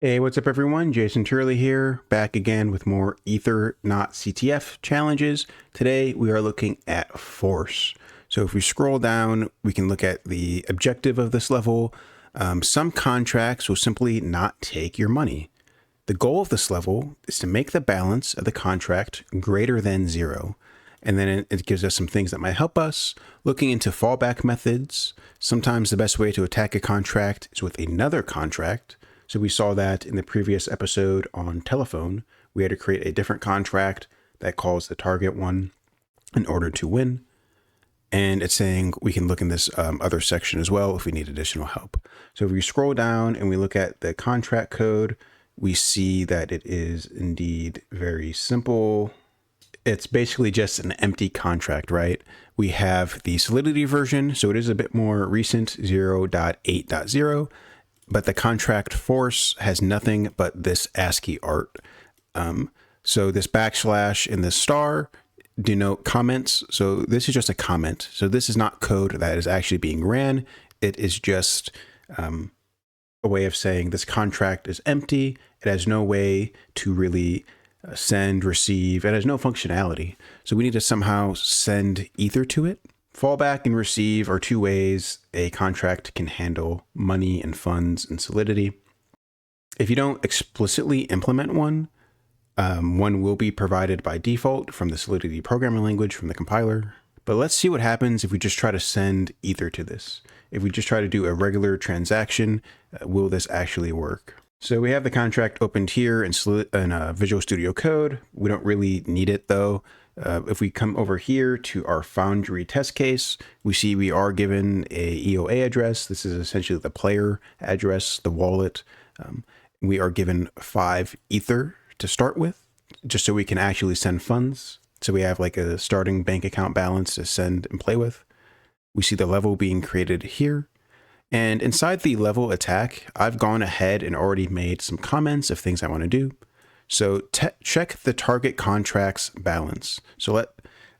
Hey, what's up everyone? Jason Turley here, back again with more Ethernaut CTF challenges. Today we are looking at force. So if we scroll down, we can look at the objective of this level. Some contracts will simply not take your money. The goal of this level is to make the balance of the contract greater than 0. And then it gives us some things that might help us. Looking into fallback methods. Sometimes the best way to attack a contract is with another contract. So we saw that in the previous episode on telephone. We had to create a different contract that calls the target one in order to win. And it's saying we can look in this other section as well if we need additional help. So if we scroll down and we look at the contract code, we see that it is indeed very simple. It's basically just an empty contract, right? We have the Solidity version, so it is a bit more recent, 0.8.0. But the contract force has nothing but this ASCII art. So this backslash and this star denote comments. So this is just a comment. So this is not code that is actually being ran. It is just a way of saying this contract is empty. It has no way to really send, receive. It has no functionality. So we need to somehow send ether to it. Fallback and receive are two ways a contract can handle money and funds and Solidity. If you don't explicitly implement one, one will be provided by default from the Solidity programming language from the compiler. But let's see what happens if we just try to send ether to this. If we just try to do a regular transaction, will this actually work? So we have the contract opened here in Visual Studio Code. We don't really need it though. If we come over here to our Foundry test case, we see we are given a EOA address. This is essentially the player address, the wallet. We are given 5 ether to start with, just so we can actually send funds. So we have like a starting bank account balance to send and play with. We see the level being created here. And inside the level attack, I've gone ahead and already made some comments of things I want to do. So check the target contract's balance. So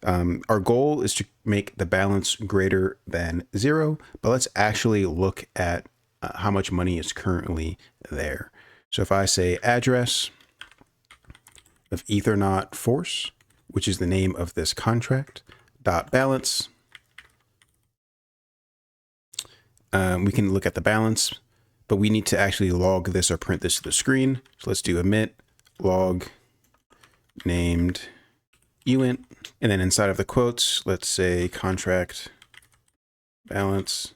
our goal is to make the balance greater than 0, but let's actually look at how much money is currently there. So if I say address of Ethernaut force, which is the name of this contract, dot balance, we can look at the balance, but we need to actually log this or print this to the screen. So let's do emit log named uint, and then inside of the quotes, let's say contract balance.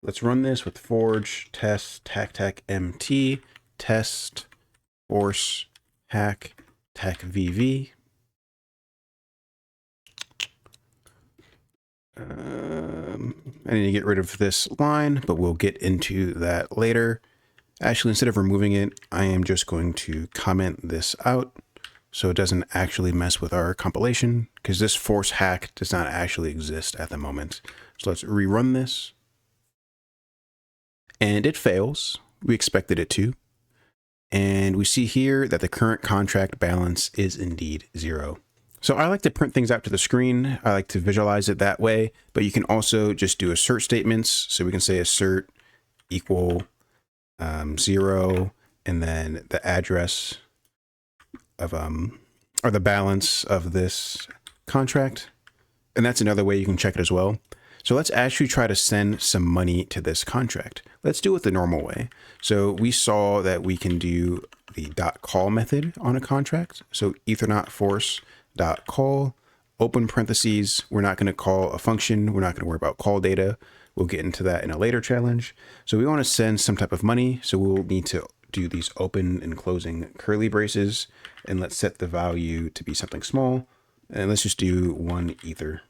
Let's run this with forge test tac mt test force hack tac vv. I need to get rid of this line, but we'll get into that later. Actually, instead of removing it, I am just going to comment this out so it doesn't actually mess with our compilation, because this force hack does not actually exist at the moment. So let's rerun this. And it fails. We expected it to. And we see here that the current contract balance is indeed 0. So I like to print things out to the screen. I like to visualize it that way, but you can also just do assert statements. So we can say assert equal 0, and then the address of or the balance of this contract. And that's another way you can check it as well. So let's actually try to send some money to this contract. Let's do it the normal way. So we saw that we can do the .call method on a contract. So Ethernaut force .call, open parentheses. We're not going to call a function. We're not going to worry about call data. We'll get into that in a later challenge. So we want to send some type of money. So we'll need to do these open and closing curly braces. And let's set the value to be something small. And let's just do 1 ether.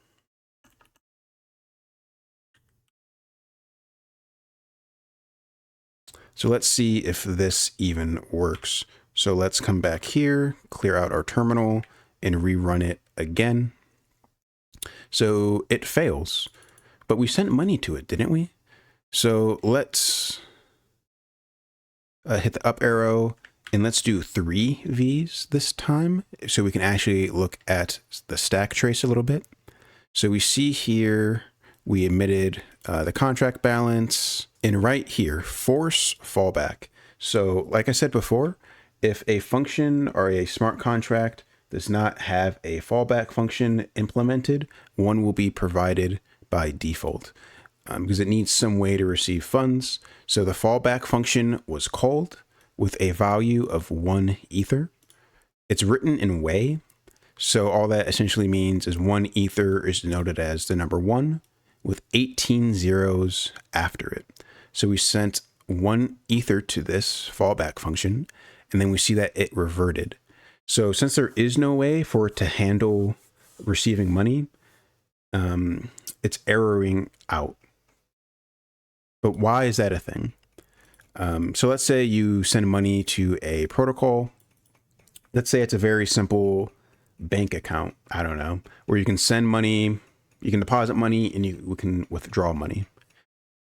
So let's see if this even works. So let's come back here, clear out our terminal, and rerun it again. So it fails, but we sent money to it, didn't we? So let's hit the up arrow, and let's do 3 V's this time, so we can actually look at the stack trace a little bit. So we see here, we emitted the contract balance, and right here, force fallback. So like I said before, if a function or a smart contract does not have a fallback function implemented, one will be provided by default because it needs some way to receive funds. So the fallback function was called with a value of 1 ether. It's written in way. So all that essentially means is 1 ether is denoted as the number 1 with 18 zeros after it. So we sent 1 ether to this fallback function, and then we see that it reverted. So since there is no way for it to handle receiving money, it's erroring out. But why is that a thing? So let's say you send money to a protocol. Let's say it's a very simple bank account, I don't know, where you can send money, you can deposit money, and you can withdraw money.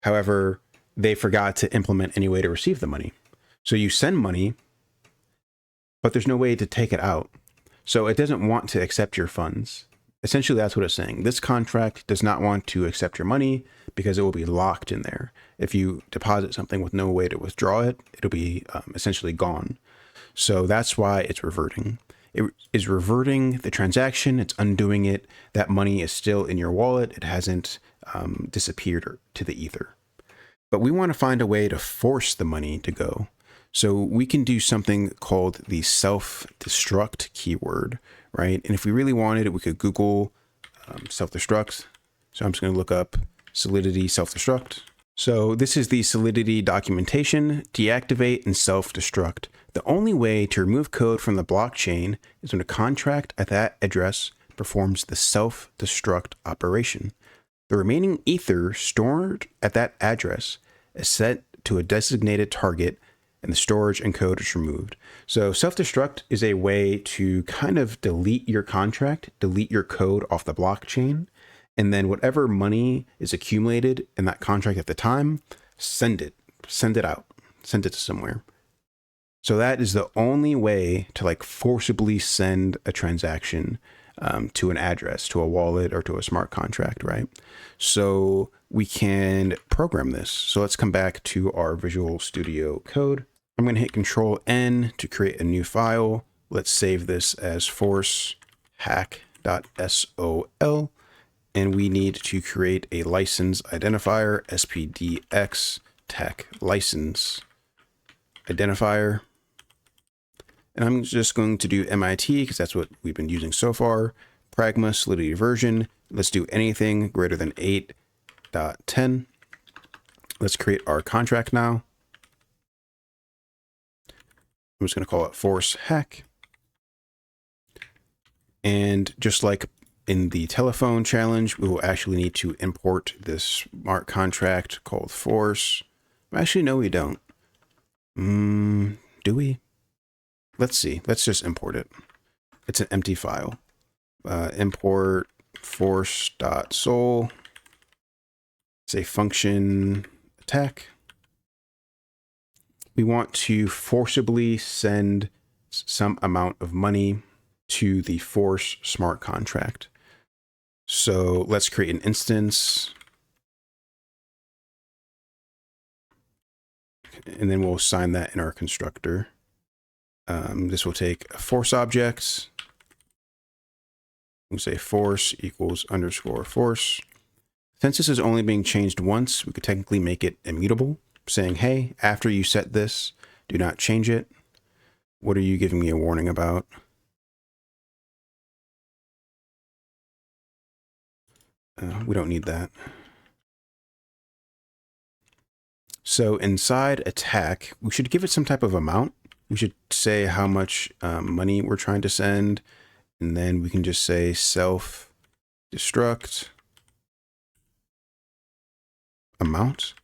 However, they forgot to implement any way to receive the money. So you send money, but there's no way to take it out. So it doesn't want to accept your funds. Essentially, that's what it's saying. This contract does not want to accept your money because it will be locked in there. If you deposit something with no way to withdraw it, it'll be essentially gone. So that's why it's reverting. It is reverting the transaction. It's undoing it. That money is still in your wallet. It hasn't disappeared to the ether. But we want to find a way to force the money to go. So we can do something called the self-destruct keyword, right? And if we really wanted it, we could Google self-destruct. So I'm just going to look up Solidity self-destruct. So this is the Solidity documentation, deactivate and self-destruct. The only way to remove code from the blockchain is when a contract at that address performs the self-destruct operation. The remaining ether stored at that address is set to a designated target and the storage and code is removed. So self-destruct is a way to kind of delete your contract, delete your code off the blockchain, and then whatever money is accumulated in that contract at the time, send it out, send it to somewhere. So that is the only way to like forcibly send a transaction to an address, to a wallet, or to a smart contract, right? So we can program this. So let's come back to our Visual Studio Code. I'm going to hit Control N to create a new file. Let's save this as forcehack.sol. And we need to create a license identifier, spdx tech license identifier. And I'm just going to do MIT because that's what we've been using so far. Pragma Solidity version. Let's do anything greater than 8.10. Let's create our contract now. I'm just going to call it force hack. And just like in the telephone challenge, we will actually need to import this smart contract called force. Actually, no, we don't. Do we? Let's see. Let's just import it. It's an empty file. Import force.sol. It's a function attack. We want to forcibly send some amount of money to the force smart contract. So let's create an instance. And then we'll assign that in our constructor. This will take a force object. We'll say force equals underscore force. Since this is only being changed once, we could technically make it immutable, saying, hey, after you set this, do not change it. What are you giving me a warning about? We don't need that. So inside attack, we should give it some type of amount. We should say how much money we're trying to send. And then we can just say self-destruct amount.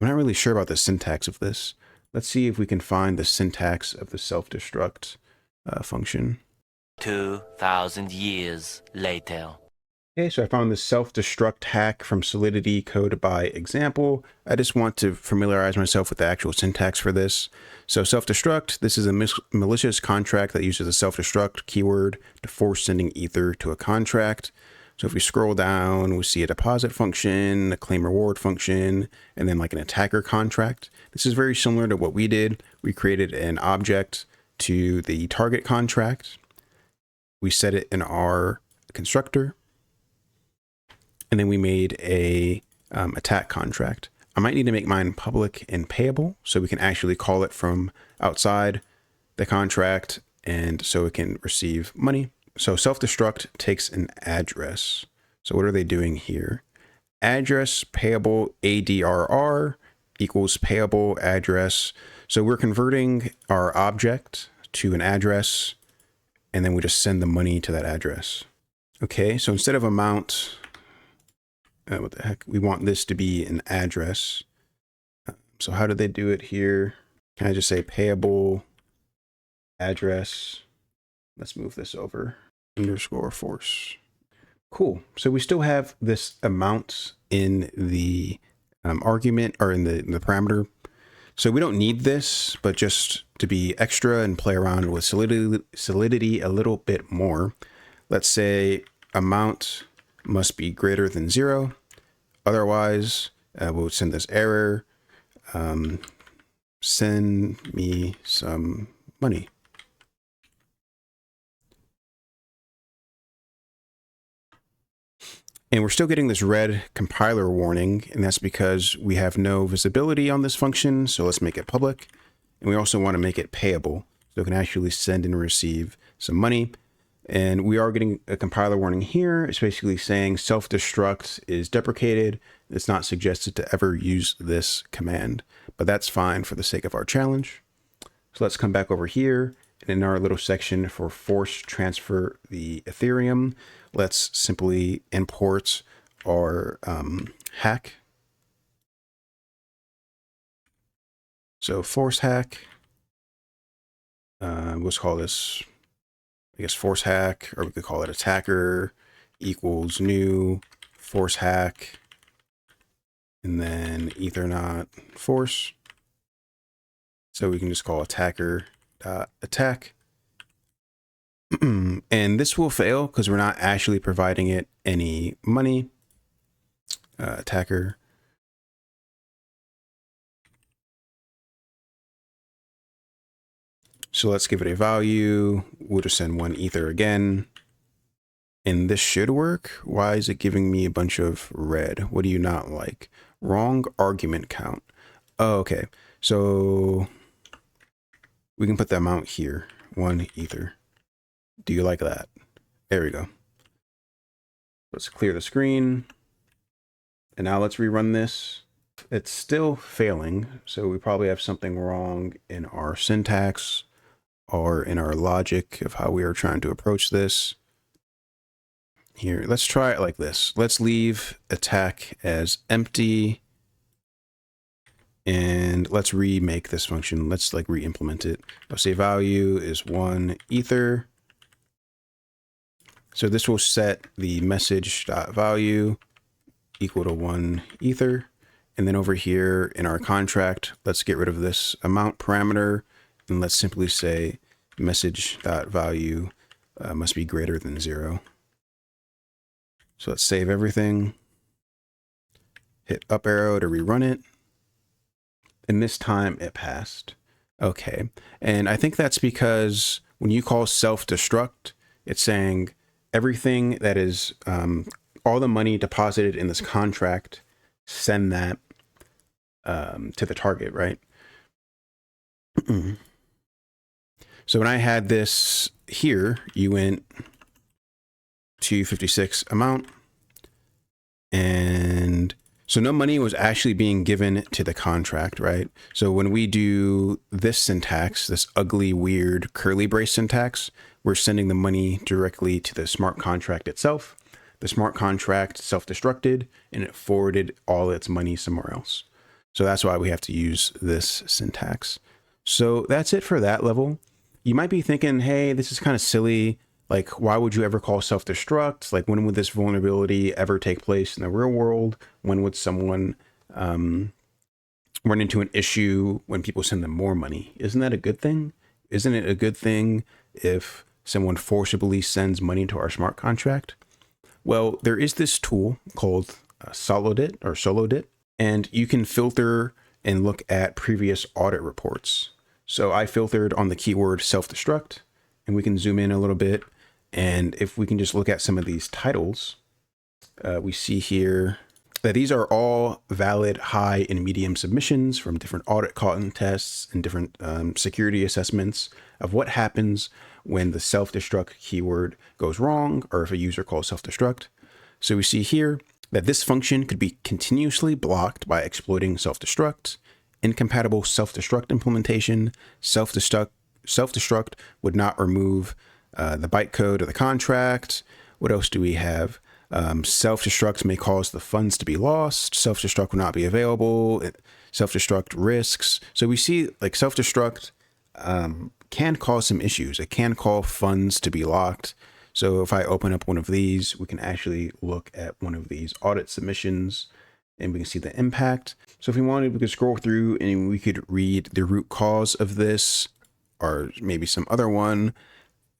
I'm not really sure about the syntax of this. Let's see if we can find the syntax of the self-destruct function. 2,000 years later. Okay, so I found the self-destruct hack from Solidity code by example. I just want to familiarize myself with the actual syntax for this. So self-destruct, this is a malicious contract that uses a self-destruct keyword to force sending ether to a contract. So if we scroll down, we see a deposit function, a claim reward function, and then like an attacker contract. This is very similar to what we did. We created an object to the target contract. We set it in our constructor, and then we made a attack contract. I might need to make mine public and payable so we can actually call it from outside the contract and so it can receive money. So self-destruct takes an address. So what are they doing here? Address payable ADRR equals payable address. So we're converting our object to an address, and then we just send the money to that address. Okay, so instead of amount, what the heck? We want this to be an address. So how did they do it here? Can I just say payable address? Let's move this over. Underscore force. Cool. So we still have this amount in the argument or in the parameter. So we don't need this, but just to be extra and play around with solidity a little bit more, let's say amount must be greater than 0. Otherwise, we'll send this error. Send me some money. And we're still getting this red compiler warning, and that's because we have no visibility on this function. So let's make it public. And we also want to make it payable, so it can actually send and receive some money. And we are getting a compiler warning here. It's basically saying self-destruct is deprecated. It's not suggested to ever use this command, but that's fine for the sake of our challenge. So let's come back over here. And in our little section for force transfer the Ethereum, let's simply import our hack. So force hack, let's call this, I guess, force hack, or we could call it attacker equals new force hack, and then Ethernaut force. So we can just call attacker attack. And this will fail because we're not actually providing it any money. Attacker. So let's give it a value. We'll just send 1 ether again. And this should work. Why is it giving me a bunch of red? What do you not like? Wrong argument count. Oh, okay. So we can put the amount here. 1 ether. Do you like that? There we go. Let's clear the screen. And now let's rerun this. It's still failing. So we probably have something wrong in our syntax or in our logic of how we are trying to approach this. Here, let's try it like this. Let's leave attack as empty. And let's remake this function. Let's like re-implement it. I'll say value is 1 ether. So this will set the message.value equal to 1 ether. And then over here in our contract, let's get rid of this amount parameter. And let's simply say message.value must be greater than 0. So let's save everything. Hit up arrow to rerun it. And this time it passed. Okay. And I think that's because when you call self-destruct, it's saying everything that is all the money deposited in this contract, send that to the target, right? So when I had this here, you went 256 amount, and so no money was actually being given to the contract, right? So when we do this syntax, this ugly, weird curly brace syntax, we're sending the money directly to the smart contract itself. The smart contract self-destructed and it forwarded all its money somewhere else. So that's why we have to use this syntax. So that's it for that level. You might be thinking, hey, this is kind of silly. Like, why would you ever call self-destruct? Like, when would this vulnerability ever take place in the real world? When would someone run into an issue when people send them more money? Isn't that a good thing? Isn't it a good thing if someone forcibly sends money to our smart contract? Well, there is this tool called Solidit, and you can filter and look at previous audit reports. So I filtered on the keyword self-destruct, and we can zoom in a little bit. And if we can just look at some of these titles, we see here that these are all valid high and medium submissions from different audit contests and different security assessments of what happens when the self-destruct keyword goes wrong, or if a user calls self-destruct. So we see here that this function could be continuously blocked by exploiting self-destruct, incompatible self-destruct implementation, self-destruct would not remove the bytecode of the contract. What else do we have? Self-destruct may cause the funds to be lost. Self-destruct will not be available. Self-destruct risks. So we see like self-destruct can cause some issues. It can cause funds to be locked. So if I open up one of these, we can actually look at one of these audit submissions and we can see the impact. So if we wanted, we could scroll through and we could read the root cause of this, or maybe some other one.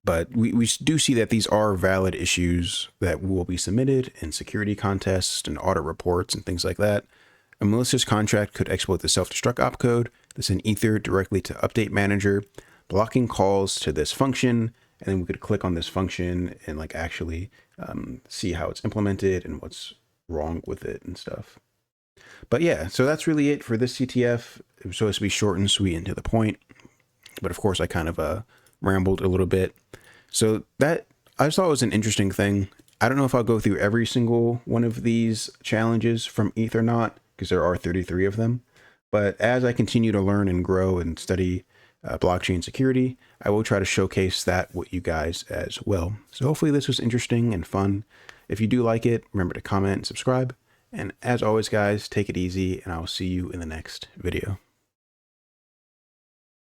But we do see that these are valid issues that will be submitted in security contests and audit reports and things like that. A malicious contract could exploit the self-destruct opcode, this in Ether directly to update manager, blocking calls to this function. And then we could click on this function and like actually see how it's implemented and what's wrong with it and stuff. But yeah, so that's really it for this CTF. It was supposed to be short and sweet and to the point. But of course I kind of rambled a little bit. So that I just thought was an interesting thing. I don't know if I'll go through every single one of these challenges from Ethernaut, because there are 33 of them. But as I continue to learn and grow and study blockchain security, I will try to showcase that with you guys as well. So hopefully this was interesting and fun. If you do like it, remember to comment and subscribe. And as always, guys, take it easy, and I will see you in the next video.